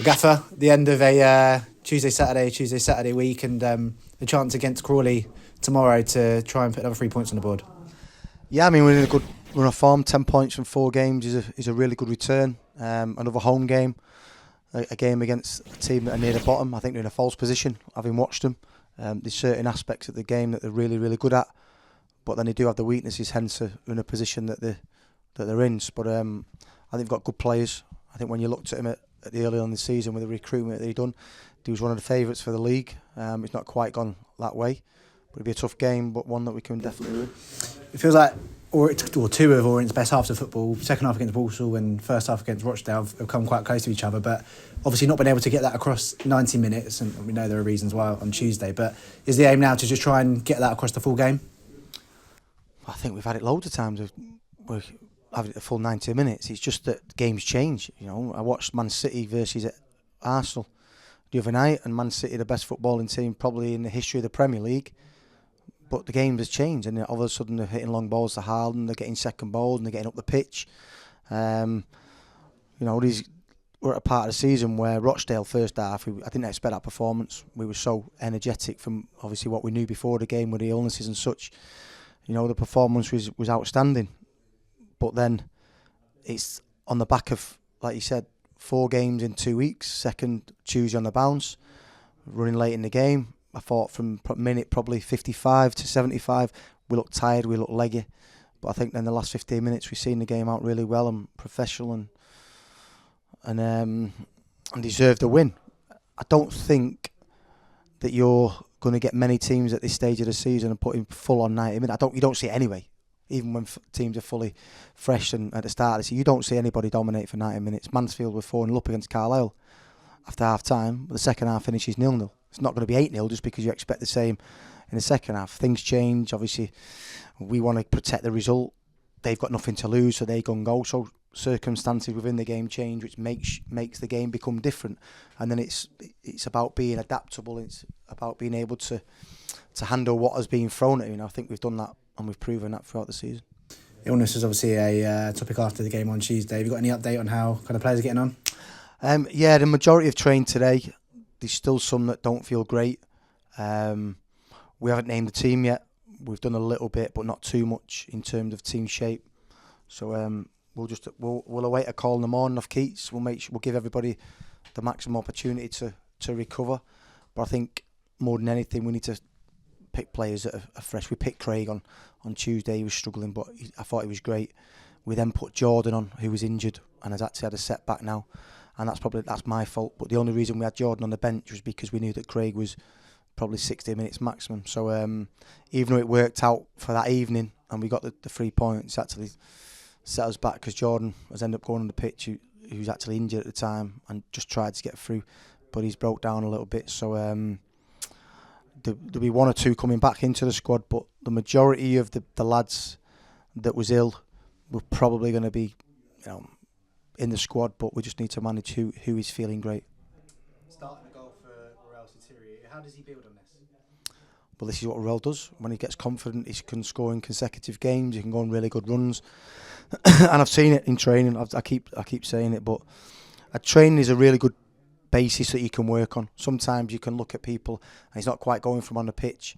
Gaffer, the end of a Tuesday Saturday week, and the chance against Crawley tomorrow to try and put another 3 points on the board. Yeah, I mean we're in a good run of form. 10 points from 4 games is a really good return. Another home game, a game against a team that are near the bottom. I think they're in a false position, having watched them. There's certain aspects of the game that they're really, really good at, but then they do have the weaknesses. Hence, they're in a position that they're in. But I think they've got good players. I think when you looked at them at the early on in the season with the recruitment that they've done, he was one of the favourites for the league. It's not quite gone that way, but it'll be a tough game, but one that we can definitely win. It feels like two of Orion's best halves of football, second half against Walsall and first half against Rochdale, have come quite close to each other, but obviously not been able to get that across 90 minutes, and we know there are reasons why on Tuesday, but is the aim now to just try and get that across the full game? I think we've had it loads of times. We're having it the full 90 minutes. It's just that games change. You know, I watched Man City versus Arsenal the other night, and Man City, the best footballing team probably in the history of the Premier League. But the game has changed, and all of a sudden they're hitting long balls to Haaland, they're getting second balls, and they're getting up the pitch. We're at a part of the season where Rochdale first half, I didn't expect that performance. We were so energetic from obviously what we knew before the game with the illnesses and such. You know, the performance was outstanding. But then it's on the back of, like you said, 4 games in 2 weeks, second Tuesday on the bounce, running late in the game. I thought from minute probably 55 to 75, we looked tired, we looked leggy. But I think then the last 15 minutes we've seen the game out really well and professional and deserved the win. I don't think that you're going to get many teams at this stage of the season and put in full on 90 minutes. You don't see it anyway. Even when teams are fully fresh and at the start of the season, you don't see anybody dominate for 90 minutes. Mansfield were 4-0 up against Carlisle after half time, but the second half finishes 0-0. It's not going to be 8-0 just because you expect the same in the second half. Things change. Obviously, we want to protect the result. They've got nothing to lose, so they go and go. So circumstances within the game change, which makes the game become different. And then it's about being adaptable. It's about being able to handle what has been thrown at you. And I think we've done that, and we've proven that throughout the season. Illness was obviously a topic after the game on Tuesday. Have you got any update on how kind of players are getting on? Yeah, the majority have trained today. There's still some that don't feel great. We haven't named the team yet. We've done a little bit, but not too much in terms of team shape. So we'll await a call in the morning off Keats. We'll give everybody the maximum opportunity to recover. But I think more than anything, we need to pick players that are fresh. We picked Craig on Tuesday. He was struggling, but I thought he was great. We then put Jordan on, who was injured and has actually had a setback now. And that's my fault. But the only reason we had Jordan on the bench was because we knew that Craig was probably 60 minutes maximum. So even though it worked out for that evening and we got the 3 points, actually set us back because Jordan has ended up going on the pitch, who was actually injured at the time and just tried to get through, but he's broke down a little bit. So there'll be 1 or 2 coming back into the squad, but the majority of the lads that was ill were probably going to be, in the squad, but we just need to manage who is feeling great. Starting a goal for Rael Sotiriou, how does he build on this? Well, this is what Rael does. When he gets confident, he can score in consecutive games. He can go on really good runs, and I've seen it in training. I keep saying it, but a training is a really good basis that you can work on. Sometimes you can look at people and he's not quite going from on the pitch,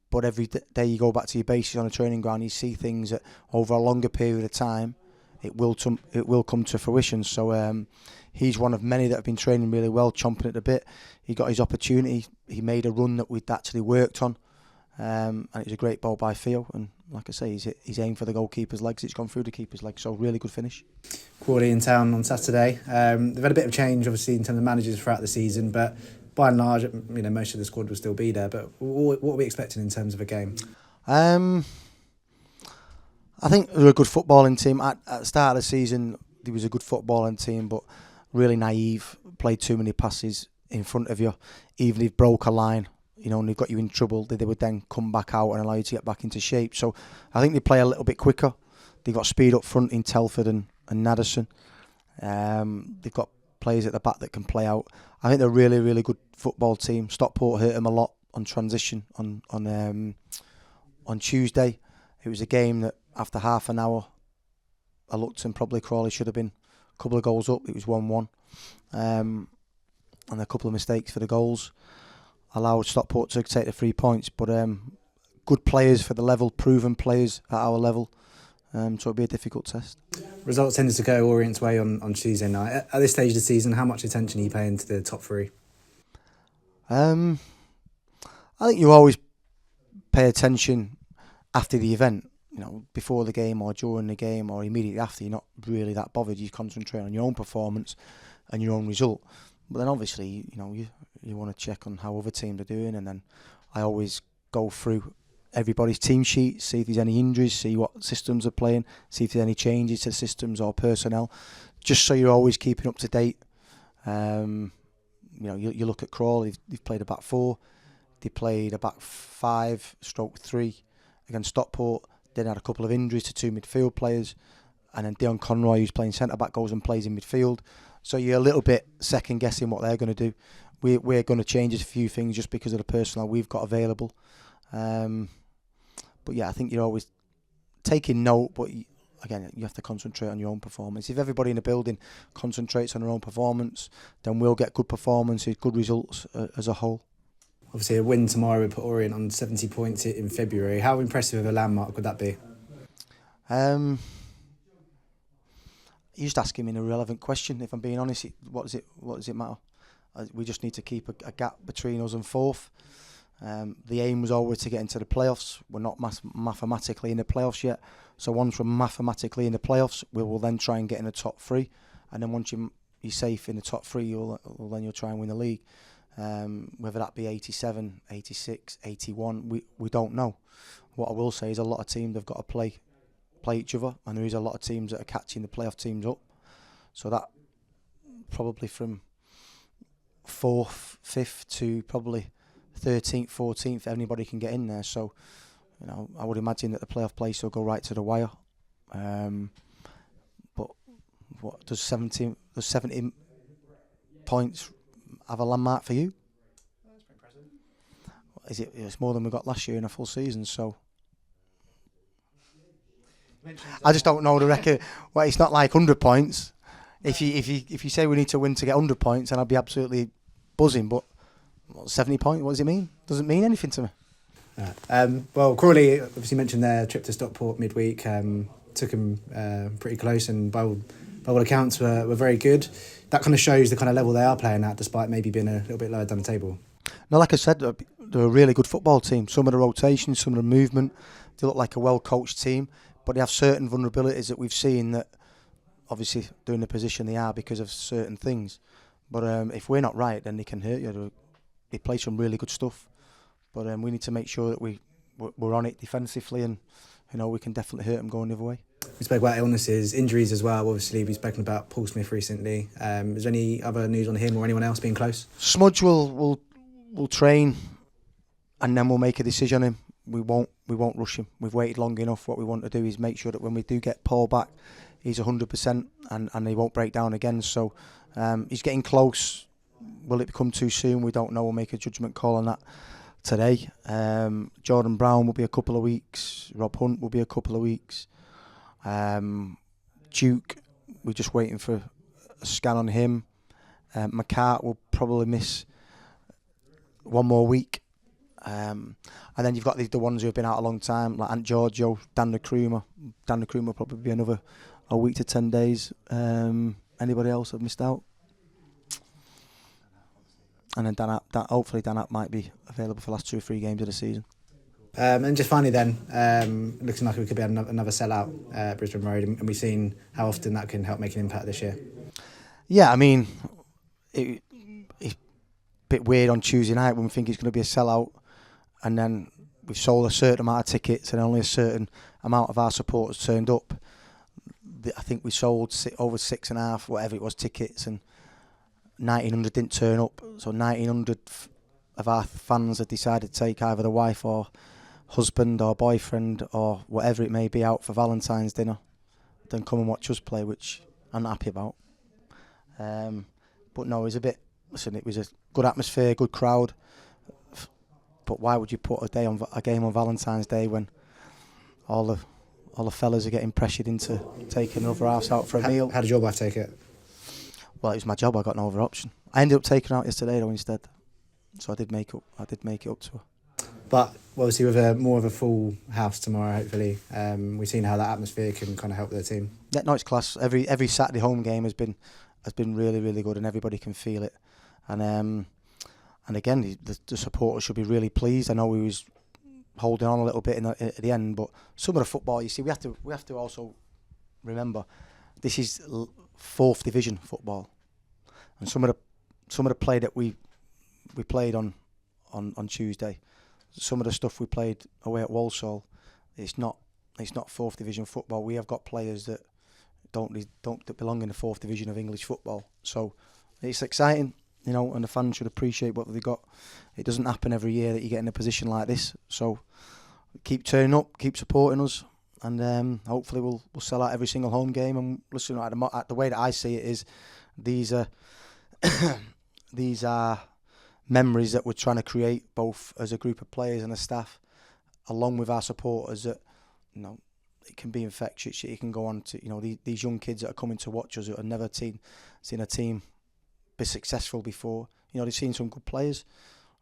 but every day you go back to your basis on a training ground, you see things that over a longer period of time it will come to fruition. So he's one of many that have been training really well, chomping at the bit. He got his opportunity. He made a run that we'd actually worked on, and it was a great ball by Theo. And like I say, he's aimed for the goalkeeper's legs. It's gone through the keeper's legs. So really good finish. Crawley Town on Saturday. They've had a bit of change, obviously, in terms of managers throughout the season, but by and large, most of the squad will still be there. But what are we expecting in terms of a game? I think they're a good footballing team. At the start of the season, there was a good footballing team, but really naive, played too many passes in front of you. Even if broke a line, and they've got you in trouble, they would then come back out and allow you to get back into shape. So I think they play a little bit quicker. They've got speed up front in Telford and Naderson. They've got players at the back that can play out. I think they're a really, really good football team. Stockport hurt them a lot on transition on Tuesday. It was a game that after half an hour, I looked and probably Crawley should have been a couple of goals up. It was 1-1. and a couple of mistakes for the goals allowed Stockport to take the 3 points. But good players for the level, proven players at our level. So it'll be a difficult test. Results tended to go Orient's way on Tuesday night. At this stage of the season, how much attention are you paying to the top three? I think you always pay attention after the event. You know, before the game or during the game or immediately after, you're not really that bothered. You concentrate on your own performance and your own result. But then obviously, you know, you want to check on how other teams are doing, and then I always go through everybody's team sheet, see if there's any injuries, see what systems are playing, see if there's any changes to systems or personnel, just so you're always keeping up to date. You know, you look at Crawley, they've played a back four, they played a back 5/3 against Stockport. Then had a couple of injuries to two midfield players, and then Dion Conroy, who's playing centre back, goes and plays in midfield. So you're a little bit second guessing what they're going to do. We're going to change a few things just because of the personnel we've got available. But yeah, I think you're always taking note, but again, you have to concentrate on your own performance. If everybody in the building concentrates on their own performance, then we'll get good performances, good results as a whole. Obviously, a win tomorrow would put Orient on 70 points in February. How impressive of a landmark would that be? You're just asking me an irrelevant question. If I'm being honest, what does it matter? We just need to keep a gap between us and fourth. The aim was always to get into the playoffs. We're not mathematically in the playoffs yet. So once we're mathematically in the playoffs, we will then try and get in the top three. And then once you're safe in the top three, you'll try and win the league. Whether that be 87, 86, 81, we don't know. What I will say is a lot of teams have got to play each other, and there is a lot of teams that are catching the playoff teams up. So that probably from 4th, 5th to probably 13th, 14th, anybody can get in there. So, you know, I would imagine that the playoff place will go right to the wire. But what does 70 points have a landmark for you? That's pretty impressive. It's more than we got last year in a full season, so I just don't know the record. Well, it's not like 100 points. If you say we need to win to get 100 points, then I'd be absolutely buzzing. But 70 points, what does it mean? Doesn't mean anything to me. Well, Crawley obviously mentioned their trip to Stockport midweek. Took them pretty close, and by all accounts were very good. That kind of shows the kind of level they are playing at, despite maybe being a little bit lower down the table. No, like I said, they're a really good football team. Some of the rotation, some of the movement, they look like a well-coached team, but they have certain vulnerabilities that we've seen that obviously they're in the position they are because of certain things. But if we're not right, then they can hurt you. They play some really good stuff, but we need to make sure that we're on it defensively, and you know we can definitely hurt them going the other way. We spoke about illnesses, injuries as well. Obviously, we've spoken about Paul Smith recently. Is there any other news on him or anyone else being close? Smudge will train, and then we'll make a decision on him. We won't rush him. We've waited long enough. What we want to do is make sure that when we do get Paul back, he's 100% and he won't break down again. So he's getting close. Will it come too soon? We don't know. We'll make a judgment call on that today. Jordan Brown will be a couple of weeks. Rob Hunt will be a couple of weeks. Duke, we're just waiting for a scan on him. McCart will probably miss one more week. And then you've got the ones who have been out a long time, like Ant Giorgio, Dan the Krumer. Dan the Krumer will probably be another a week to 10 days. Anybody else have missed out? And then hopefully Dan App might be available for the last 2 or 3 games of the season. And just finally then, looking like we could be another sellout at Brisbane Road, and we've seen how often that can help make an impact this year. Yeah, I mean, it's a bit weird on Tuesday night when we think it's going to be a sellout, and then we've sold a certain amount of tickets and only a certain amount of our supporters turned up. I think we sold over 6.5, whatever it was, tickets, and 1,900 didn't turn up. So 1,900 of our fans have decided to take either the wife or husband or boyfriend or whatever it may be out for Valentine's dinner, then come and watch us play, which I'm not happy about. But no, it was a good atmosphere, good crowd. But why would you put a game on Valentine's Day when all the fellas are getting pressured into taking another house out for a meal? How did your wife take it? Well, it was my job. I got no other option. I ended up taking her out yesterday though instead, so I did make it up to her. But obviously with more of a full house tomorrow, hopefully, we've seen how that atmosphere can kind of help their team. Yeah, no, it's class. Every Saturday home game has been really, really good, and everybody can feel it. And again, the supporters should be really pleased. I know we was holding on a little bit at the end, but some of the football, you see, we have to also remember this is 4th division football, and some of the play that we played on Tuesday, some of the stuff we played away at Walsall, it's not 4th division football. We have got players that don't belong in the 4th division of English football, so it's exciting, you know, and the fans should appreciate what they've got. It doesn't happen every year that you get in a position like this, so keep turning up, keep supporting us, and hopefully we'll sell out every single home game. And listen, at the way that I see it is, these are these are memories that we're trying to create, both as a group of players and a staff, along with our supporters. That, you know, it can be infectious. It can go on to, you know, these young kids that are coming to watch us who have never seen a team be successful before. You know, they've seen some good players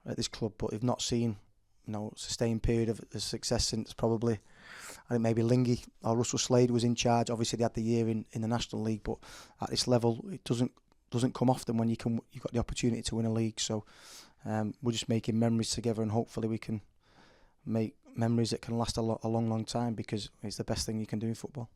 at this club, but they've not seen, you know, sustained period of success since probably, I think maybe Lingy or Russell Slade was in charge. Obviously they had the year in the National League, but at this level it doesn't come often when you've got the opportunity to win a league. So we're just making memories together, and hopefully we can make memories that can last a long time, because it's the best thing you can do in football.